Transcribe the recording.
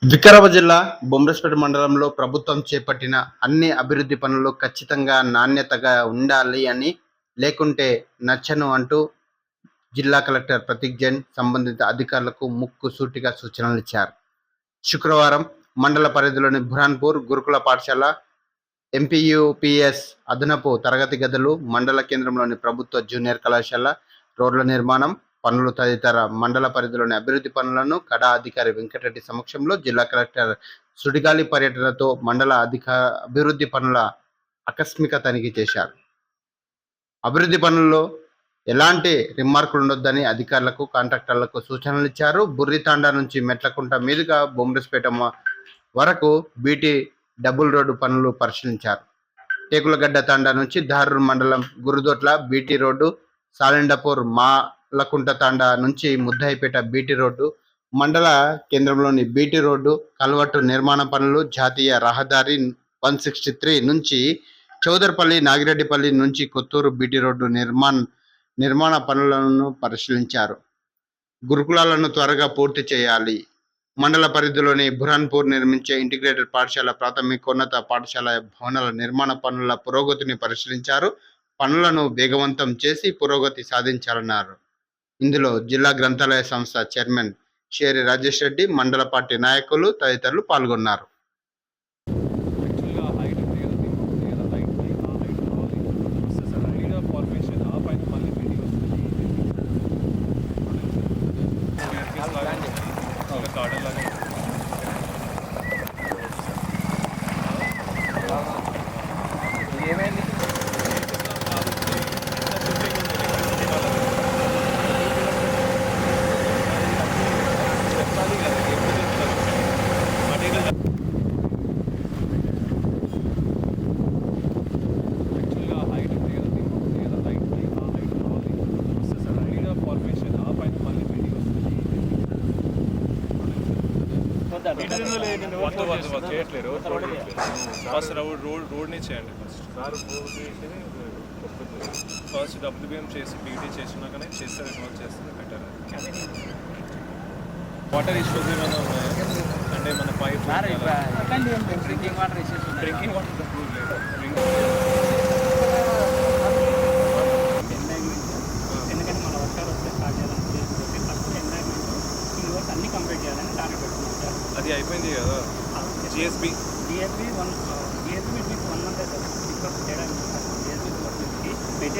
వికారాబాద్ జిల్లా బొమ్మిడిపేట మండలంలో ప్రభుత్వం చేపట్టిన అన్ని అభివృద్ధి పనులు ఖచ్చితంగా నాణ్యతగా ఉండాలి అని, లేకుంటే నచ్చను అంటూ జిల్లా కలెక్టర్ ప్రతీక్ జైన్ సంబంధిత అధికారులకు ముక్కుసూటిగా సూచనలిచ్చారు. శుక్రవారం మండల పరిధిలోని బుర్హాన్పూర్ గురుకుల పాఠశాల, ఎంపీయూపీఎస్ అదనపు తరగతి గదులు, మండల కేంద్రంలోని ప్రభుత్వ జూనియర్ కళాశాల రోడ్ల నిర్మాణం పనులు తదితర మండల పరిధిలోని అభివృద్ధి పనులను కడా అధికారి వెంకటరెడ్డి సమక్షంలో జిల్లా కలెక్టర్ సుడిగాలి పర్యటనతో మండల అభివృద్ధి పనుల ఆకస్మిక తనిఖీ చేశారు. అభివృద్ధి పనుల్లో ఎలాంటి రిమార్కులు ఉండొద్దని అధికారులకు, కాంట్రాక్టర్లకు సూచనలు ఇచ్చారు. బుర్రితాండా నుంచి మెట్లకుంట మీదుగా బొమ్మిడిపేట వరకు బీటీ డబుల్ రోడ్డు పనులు పరిశీలించారు. టేకులగడ్డ తాండా నుంచి ధారూర్ మండలం గురుదొట్ల బీటీ రోడ్డు, సాలిండపూర్ మాలకుంట తాండా నుంచి ముద్దాయిపేట బీటీ రోడ్డు, మండల కేంద్రంలోని బీటీ రోడ్డు కల్వర్టు నిర్మాణ పనులు, జాతీయ రహదారి 163 నుంచి చౌదర్పల్లి, నాగిరెడ్డిపల్లి నుంచి కొత్తూరు బీటీ రోడ్డు నిర్మాణ పనులను పరిశీలించారు. గురుకులాలను త్వరగా పూర్తి చేయాలి. మండల పరిధిలోని బుర్హాన్పూర్ నిర్మించే ఇంటిగ్రేటెడ్ పాఠశాల, ప్రాథమికోన్నత పాఠశాల భవనాల నిర్మాణ పనుల పురోగతిని పరిశీలించారు. పనులను వేగవంతం చేసి పురోగతి సాధించాలన్నారు. ఇందులో జిల్లా గ్రంథాలయ సంస్థ చైర్మన్ షేరి రాజేష్ రెడ్డి, మండల పార్టీ నాయకులు తదితరులు పాల్గొన్నారు. చేయట్లేరు. ఫస్ట్ రోడ్ని చేయండి. ఫస్ట్ డబ్ల్యూబీఎం చేసి బీటీ చేసినాకనే చేస్తే రిజాల్వ్ చేస్తే బెటర్. వాటర్ ఇష్యూస్ ఏమైనా ఉన్నాయా అంటే మన pipe drinking water issues drinking water ఎందుకంటే మన వర్షాలు వస్తే స్టార్ట్ చేయాలని ఫస్ట్ ఎండాగ్మెంట్ ఈ వర్క్ అన్ని కంప్లీట్ చేయాలని టార్గెట్ పెట్టుకున్నాం. అది అయిపోయింది కదా. జిఎస్బి 1 మంత్ అవుతుంది. చేయడానికి జిఎస్బి